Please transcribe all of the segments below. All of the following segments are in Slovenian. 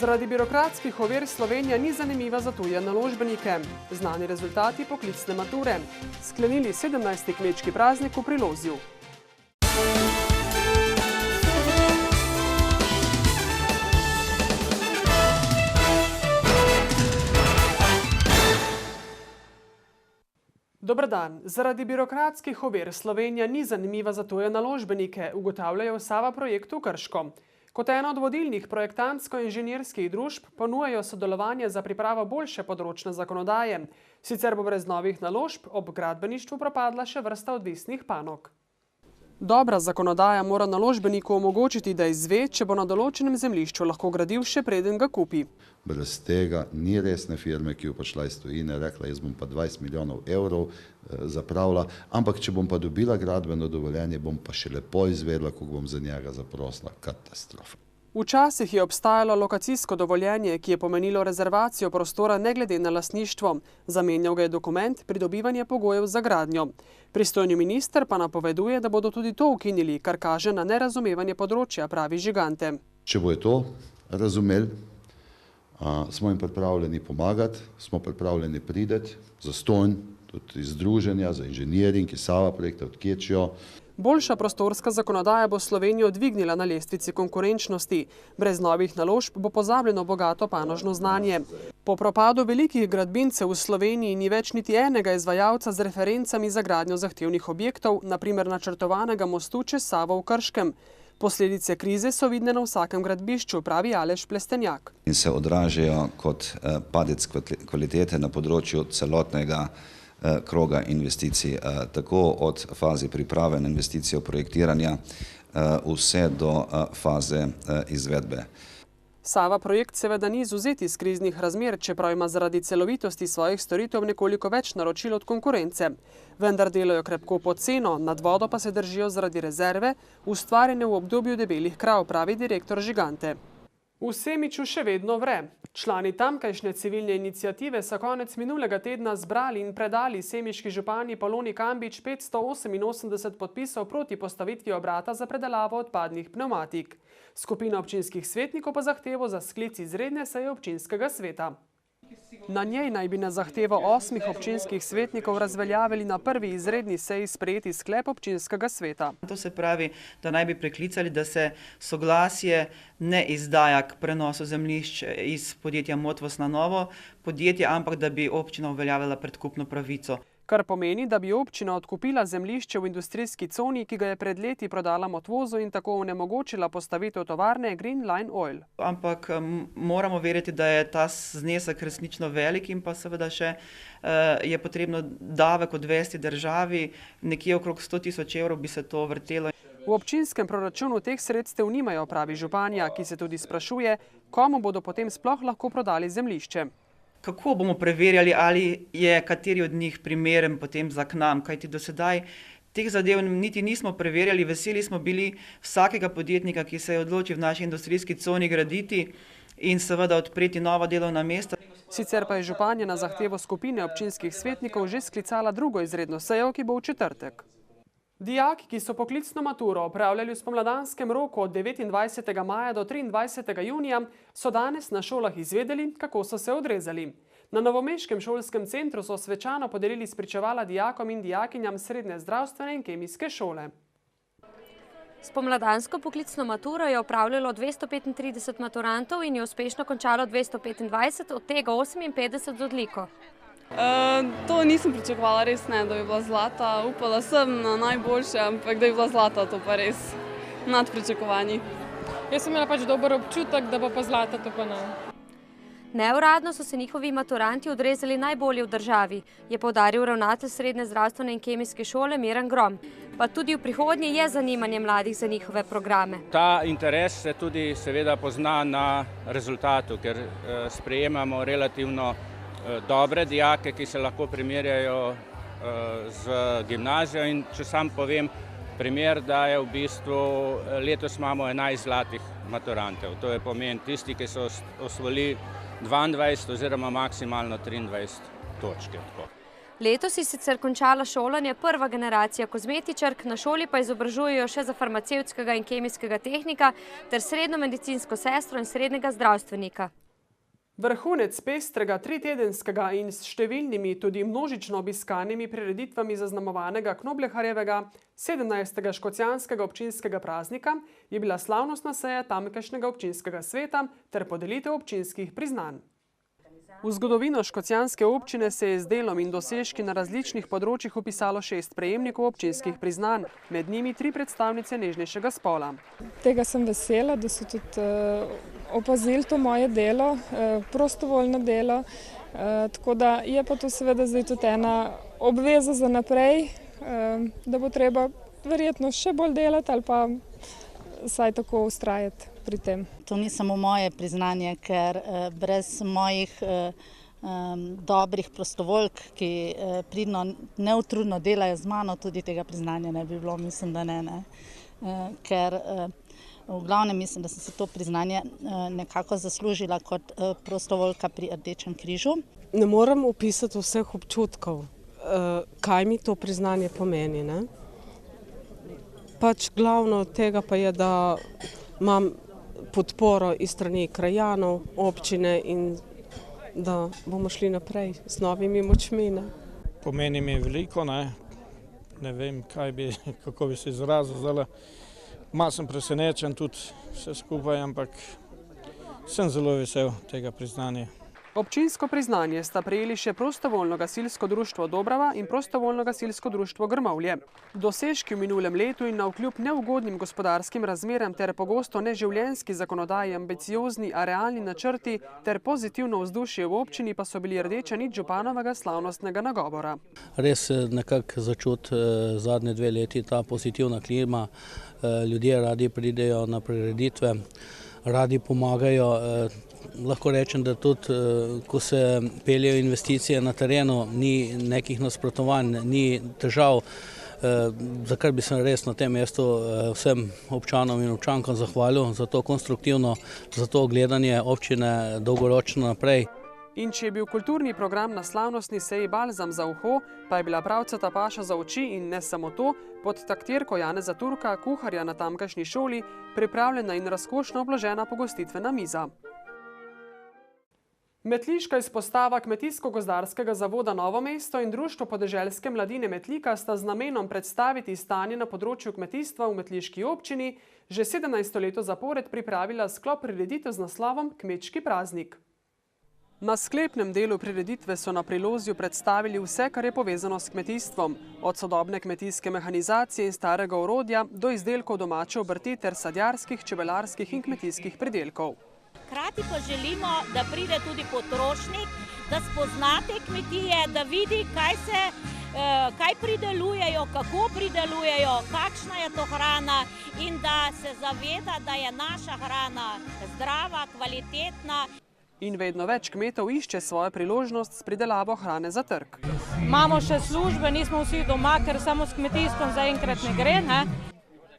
Zaradi birokratskih ovir Slovenija ni zanimiva za tuje naložbenike. Znani rezultati poklicne mature. Sklenili 17. kmečki praznik v Prilozju. Dober dan. Zaradi birokratskih ovir Slovenija ni zanimiva za tuje naložbenike, ugotavljajo v Sava projektu Krško. Kot ena od vodilnih projektantsko-inženirskih družb ponujajo sodelovanje za pripravo boljše področne zakonodaje. Sicer bo brez novih naložb ob gradbeništvu propadla še vrsta odvisnih panog. Dobra zakonodaja mora naložbeniku omogočiti, da izve, če bo na določenem zemljišču lahko gradil še preden ga kupi. Brez tega ni resne firme, ki bo prišla iz tujine, rekla, jaz bom pa 20 milijonov evrov zapravila, ampak če bom pa dobila gradbeno dovoljenje, bom pa še lepo izvedla, koliko bom za njega zaprosila. Katastrofa. Včasih je obstajalo lokacijsko dovoljenje, ki je pomenilo rezervacijo prostora ne glede na lastništvo. Zamenjal ga je dokument pridobivanje pogojev za gradnjo. Pristojni minister pa napoveduje, da bodo tudi to ukinili, kar kaže na nerazumevanje področja, pravi Žigante. Če bojo to razumeli, smo jim pripravljeni pomagati, smo pripravljeni prideti, zastonj, tudi iz združenja za inženiring, iz Sava projekta, od Kečjo. Boljša prostorska zakonodaja bo Slovenijo dvignila na lestvici konkurenčnosti. Brez novih naložb bo pozabljeno bogato panožno znanje. Po propadu velikih gradbincev v Sloveniji ni več niti enega izvajalca z referencami za gradnjo zahtevnih objektov, na primer načrtovanega mostu čez Savo v Krškem. Posledice krize so vidne na vsakem gradbišču, pravi Aleš Plestenjak. In se odražajo kot padec kvalitete na področju celotnega kroga investicij, tako od faze priprave na investicijo projektiranja vse do faze izvedbe. Sava projekt seveda ni izvzet iz kriznih razmer, čeprav ima zaradi celovitosti svojih storitev nekoliko več naročil od konkurence. Vendar delajo krepko pod ceno, nad vodo pa se držijo zaradi rezerve, ustvarjene v obdobju debelih krav, pravi direktor Žigante. V Semiču še vedno vre. Člani tamkajšnje civilne iniciative so konec minulega tedna zbrali in predali semiški župani Poloni Kambič 588 podpisov proti postavitvi obrata za predelavo odpadnih pnevmatik. Skupina občinskih svetnikov pa zahtevo za sklic izredne seje občinskega sveta. Na njej naj bi na zahtevo 8 občinskih svetnikov razveljavili na prvi izredni seji sprejeti sklep občinskega sveta. To se pravi, da naj bi preklicali, da se soglasje ne izdaja k prenosu zemljišč iz podjetja Motvos na novo podjetje, ampak da bi občina uveljavila predkupno pravico. Kar pomeni, da bi občina odkupila zemljišče v industrijski coni, ki ga je pred leti prodala Motvozu in tako onemogočila postavitev tovarne Green Line Oil. Ampak moramo verjeti, da je ta znesek resnično velik in pa seveda še je potrebno davek odvesti državi, nekje okrog 100 tisoč evrov bi se to vrtelo. V občinskem proračunu teh sredstev nimajo, pravi županja, ki se tudi sprašuje, komu bodo potem sploh lahko prodali zemljišče. Kako bomo preverjali, ali je kateri od njih primeren potem za k nam, kajti do sedaj teh zadev niti nismo preverjali, veseli smo bili vsakega podjetnika, ki se je odločil v naši industrijski coni graditi in seveda odpreti nova delovna mesta. Sicer pa je županja na zahtevo skupine občinskih svetnikov že sklicala drugo izredno sejo, ki bo v četrtek. Dijaki, ki so poklicno maturo opravljali v spomladanskem roku od 29. maja do 23. junija, so danes na šolah izvedeli, kako so se odrezali. Na novomeškem šolskem centru so svečano podelili spričevala dijakom in dijakinjam srednje zdravstvene in kemijske šole. Spomladansko poklicno maturo je opravljalo 235 maturantov in je uspešno končalo 225, od tega 58 z odliko. To nisem pričakovala, res ne, da bi bila zlata. Upala sem na najboljše, ampak da bi bila zlata, to pa res nad pričakovanji. Jaz sem imela pač dober občutek, da bo pa zlata, to pa ne. Neuradno so se njihovi maturanti odrezali najbolje v državi, je poudaril ravnatelj srednje zdravstvene in kemijske šole Miran Grom. Pa tudi v prihodnje je zanimanje mladih za njihove programe. Ta interes se tudi seveda pozna na rezultatu, ker sprejemamo relativno dobre dijake, ki se lahko primerjajo z gimnazijo in če sam povem primer, da je v bistvu letos imamo 11 zlatih maturantov. To je pomen tisti, ki so osvojili 22 oziroma maksimalno 23 točke. Letos je sicer končala šolanje prva generacija kozmetičark, na šoli pa izobražujejo še za farmacevtskega in kemijskega tehnika ter srednjo medicinsko sestro in srednjega zdravstvenika. Vrhunec pestrega tritedenskega in s številnimi tudi množično obiskanimi prireditvami zaznamovanega Knobleharjevega 17. škocjanskega občinskega praznika je bila slavnostna seja tamkajšnjega občinskega sveta ter podelitev občinskih priznanj. V zgodovino škocjanske občine se je z delom in dosežki na različnih področjih vpisalo 6 prejemnikov občinskih priznanj, med njimi 3 predstavnice nežnejšega spola. Tega sem vesela, da so tudi opazili to moje delo, prostovoljno delo, tako da je pa to seveda zdaj tudi ena obveza za naprej, da bo treba verjetno še bolj delati ali pa vsaj tako vztrajati pri tem. To ni samo moje priznanje, ker brez mojih dobrih prostovoljk, ki pridno, neutrudno delajo z mano, tudi tega priznanja ne bi bilo, mislim, da ne. Ker v glavnem mislim, da sem si to priznanje nekako zaslužila kot prostovoljka pri Rdečem križu. Ne morem opisati vseh občutkov, kaj mi to priznanje pomeni, ne? Pač glavno tega pa je, da imam podporo iz strani krajanov, občine in da bomo šli naprej z novimi močmi. Ne? Pomeni mi veliko, ne vem, kako bi se izrazil. Malo sem presenečen tudi vse skupaj, ampak sem zelo vesel tega priznanja. Občinsko priznanje sta prejeli še prostovoljno gasilsko društvo Dobrava in prostovoljno gasilsko društvo Grmovlje. Dosežki v minulem letu in navkljub neugodnim gospodarskim razmeram ter pogosto neživljenjski zakonodaji, ambiciozni, a realni načrti ter pozitivno vzdušje v občini pa so bili rdeča nit županovega slavnostnega nagovora. Res nekako začuti zadnje 2 leti ta pozitivna klima, ljudje radi pridejo na prireditve, radi pomagajo. Lahko rečem, da tudi, ko se peljejo investicije na terenu, ni nekih nasprotovanj, ni težav, za kar bi se res na tem mestu vsem občanom in občankam zahvalil za to konstruktivno, za to gledanje občine dolgoročno naprej. In če je bil kulturni program na slavnostni seji balzam za uho, pa je bila pravcata paša za oči in ne samo to, pod taktirko Janeza Turka, kuharja na tamkajšnji šoli, pripravljena in razkošno obložena pogostitvena miza. Metliška izpostava Kmetijsko-gozdarskega zavoda Novo mesto in Društvo podeželske mladine Metlika sta z namenom predstaviti stanje na področju kmetijstva v metliški občini že 17. leto zapored pripravila sklop prireditev z naslovom Kmečki praznik. Na sklepnem delu prireditve so na prilozju predstavili vse, kar je povezano s kmetijstvom, od sodobne kmetijske mehanizacije in starega orodja do izdelkov domače obrti ter sadjarskih, čebelarskih in kmetijskih pridelkov. Hkrati pa želimo, da pride tudi potrošnik, da spozna te kmetije, da vidi, kaj pridelujejo, kako pridelujejo, kakšna je to hrana in da se zaveda, da je naša hrana zdrava, kvalitetna. In vedno več kmetov išče svojo priložnost s pridelavo hrane za trg. Imamo še službe, nismo vsi doma, ker samo s kmetijstvom zaenkrat ne gre, ne?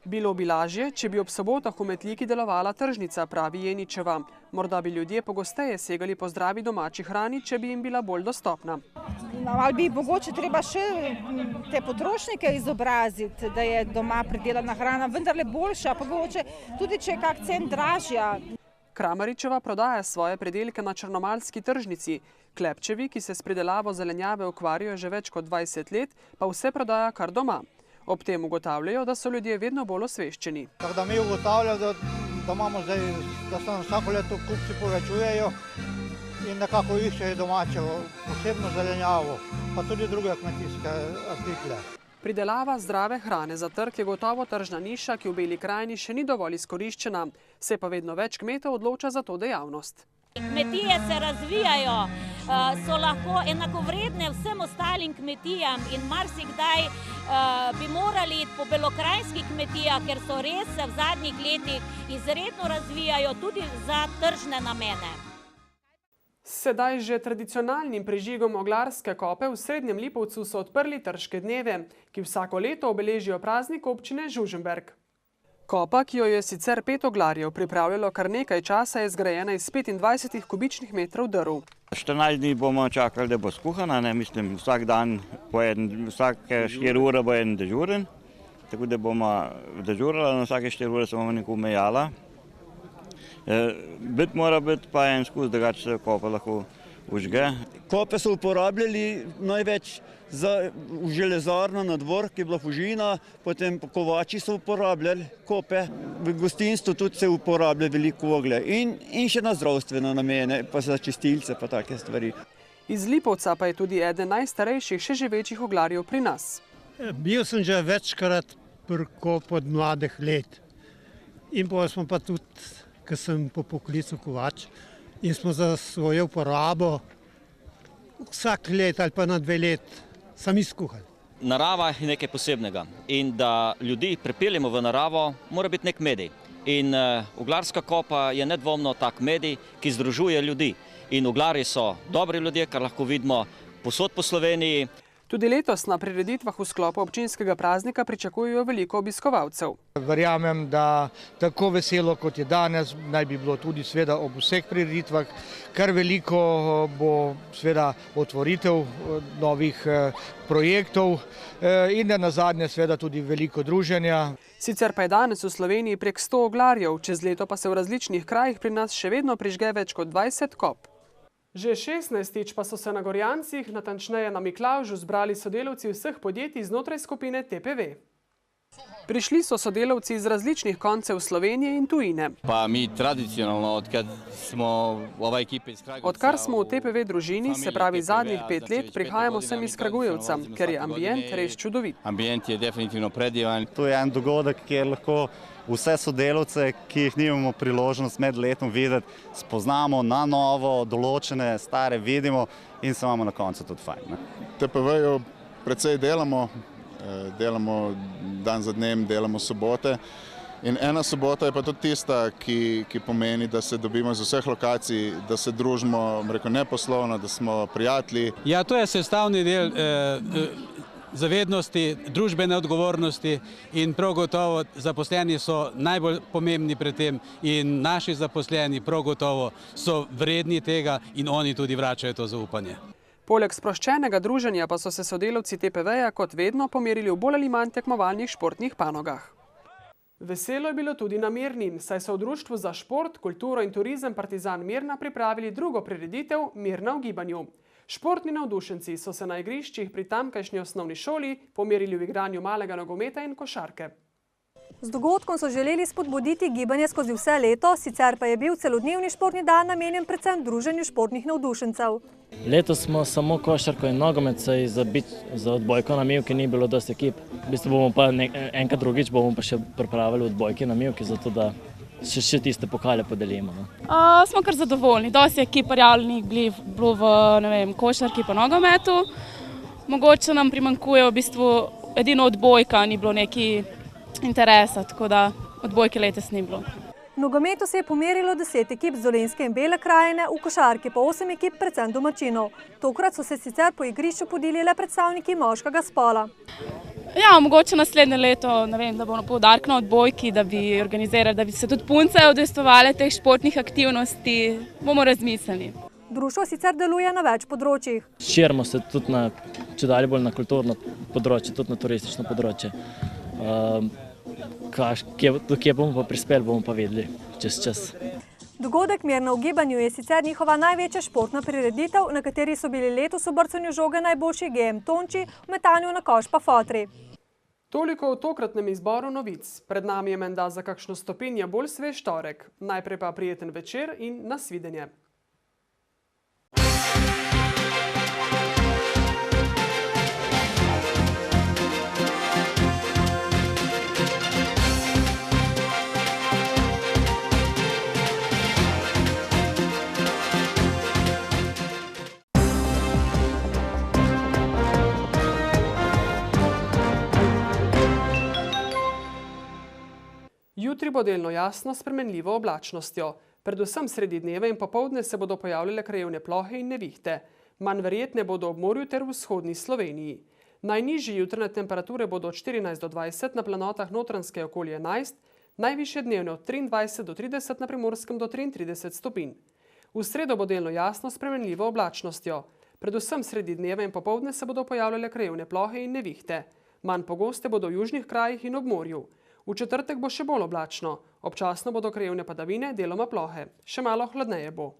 Bilo bi lažje, če bi ob sobotah v Metliki delovala tržnica, pravi Jeničeva. Morda bi ljudje pogosteje segali po zdravi domači hrani, če bi jim bila bolj dostopna. Ali bi mogoče treba še te potrošnike izobraziti, da je doma pridelana hrana vendarle boljša, pa mogoče tudi če je kak cent dražja. Kramaričeva prodaja svoje pridelke na črnomaljski tržnici. Klepčevi, ki se s pridelavo zelenjave ukvarjajo že več kot 20 let, pa vse prodaja kar doma. Ob tem ugotavljajo, da so ljudje vedno bolj osveščeni. Tako da mi ugotavljamo, da imamo zdaj, da se vsako leto kupci povečujejo in nekako iščejo domačo, posebno zelenjavo, pa tudi druge kmetijske artikle. Pridelava zdrave hrane za trg je gotovo tržna niša, ki v Beli krajini še ni dovolj izkoriščena, se pa vedno več kmetov odloča za to dejavnost. Kmetije se razvijajo, so lahko enakovredne vsem ostalim kmetijam in marsikdaj bi morali iti po belokrajskih kmetijah, ker so res se v zadnjih letih izredno razvijajo tudi za tržne namene. Sedaj že tradicionalnim prižigom Oglarske kope v Srednjem Lipovcu so odprli Trške dneve, ki vsako leto obeležijo praznik občine Žužemberk. Kopa, ki jo je sicer 5 oglarjev pripravljalo kar nekaj časa, je zgrajena iz 25 kubičnih metrov drv. 14 dni bomo čakali, da bo skuhana, mislim, vsak dan, vsake 4 ure bo en dežuren, tako da bomo dežurali, na vsake 4 ure se bomo nekaj umejala. Mora biti pa en skus, drugače se kopa lahko užge. Kope so uporabljali največ za železarno na dvor, ki je bila Fužina, potem kovači so uporabljali kope. V gostinstvu tudi se uporablja veliko oglja in še na zdravstvene namene, pa za čistilce pa take stvari. Iz Lipovca pa je tudi eden najstarejših še živečih oglarjev pri nas. Bil sem že večkrat pri kopu od mladih let in pa smo pa tudi, ko sem po poklicu kovač, in smo za svojo uporabo vsak let ali pa na 2 let sami skuhali. Narava je nekaj posebnega in da ljudi pripeljemo v naravo, mora biti nek medij. In oglarska kopa je nedvomno tak medij, ki združuje ljudi. In oglarji so dobri ljudje, kar lahko vidimo povsod po Sloveniji. Tudi letos na prireditvah v sklopu občinskega praznika pričakujejo veliko obiskovalcev. Verjamem, da tako veselo, kot je danes, naj bi bilo tudi seveda ob vseh prireditvah. Kar veliko bo seveda otvoritev novih projektov in nazadnje seveda tudi veliko druženja. Sicer pa je danes v Sloveniji prek 100 oglarjev, čez leto pa se v različnih krajih pri nas še vedno prižge več kot 20 kop. Že 16. pa so se na Gorjancih, natančneje na Miklavžu, zbrali sodelavci vseh podjetij znotraj skupine TPV. Prišli so sodelavci iz različnih koncev Slovenije in tujine. Pa mi tradicionalno, Odkar smo v TPV družini, se pravi zadnjih 5 let, prihajamo sem iz Kragujevca, ker je ambient res čudovit. Ambient je definitivno predivan. To je en dogodek, kjer lahko vse sodelavce, ki jih nimamo priložnost med letom videti, spoznamo na novo, določene, stare vidimo in se imamo na koncu tudi fajn. TPV-ju precej delamo dan za dnem, delamo sobote. In ena sobota je pa tudi tista, ki pomeni, da se dobimo z vseh lokacij, da se družimo, ne poslovno, da smo prijatelji. Ja, to je sestavni del zavednosti, družbene odgovornosti in prav gotovo zaposleni so najbolj pomembni pri tem in naši zaposleni prav gotovo so vredni tega in oni tudi vračajo to zaupanje. Poleg sproščenega druženja pa so se sodelavci TPV-ja kot vedno pomerili v bolj ali manj tekmovalnih športnih panogah. Veselo je bilo tudi na Mirni, saj so v Društvu za šport, kulturo in turizem Partizan Mirna pripravili drugo prireditev Mirna v gibanju. Športni navdušenci so se na igriščih pri tamkajšnji osnovni šoli pomerili v igranju malega nogometa in košarke. Z dogodkom so želeli spodbuditi gibanje skozi vse leto, sicer pa je bil celodnevni športni dan namenjen predvsem druženju športnih navdušencev. Letos smo samo košarko in nogomet, saj za odbojko na mivki ni bilo dosti ekip. V bistvu bomo pa enkrat drugič bomo pa še pripravili odbojke na mivki, zato da še tiste pokale podelimo. Smo kar zadovoljni. Dosti ekip prijavljenih bilo v košarki pa nogometu. Mogoče nam primanjkuje v bistvu edino odbojka, ni bilo neki interesa, tako da odbojke letos ni bilo. V nogometu se je pomerilo 10 ekip z Dolenjske in Bele krajine, v košarki pa 8 ekip predvsem domačinov. Tokrat so se sicer po igrišču podili le predstavniki moškega spola. Ja, mogoče naslednje leto, da bomo poudarek na odbojki, da bi organizirali, da bi se tudi punce udejstvovale teh športnih aktivnosti, bomo razmislili. Društvo sicer deluje na več področjih. Širimo se tudi čedalje bolj na kulturno področje, tudi na turistično področje. Kje bomo pa prispeli, bomo pa videli čez čas. Dogodek Mirna v gibanju je sicer njihova največja športna prireditev, na kateri so bili letos v brcanju žoge najboljši GM Tonči, v metanju na koš pa Fotri. Toliko v tokratnem izboru novic. Pred nami je menda za kakšno stopinjo bolj svež torek. Najprej pa prijeten večer in nasvidenje. Jutri bo delno jasno s spremenljivo oblačnostjo. Predvsem sredi dneva in popoldne se bodo pojavljale krajevne plohe in nevihte. Manj verjetne bodo ob morju ter v vzhodni Sloveniji. Najnižje jutranje temperature bodo od 14 do 20, na planotah Notranjske okoli 11, Najvišje dnevne od 23 do 30, na Primorskem do 33 stopinj. V sredo bo delno jasno s spremenljivo oblačnostjo. Predvsem sredi dneva in popoldne se bodo pojavljale krajevne plohe in nevihte. Manj pogoste bodo v južnih krajih in ob morju. V četrtek bo še bolj oblačno. Občasno bodo krajevne padavine, deloma plohe. Še malo hladneje bo.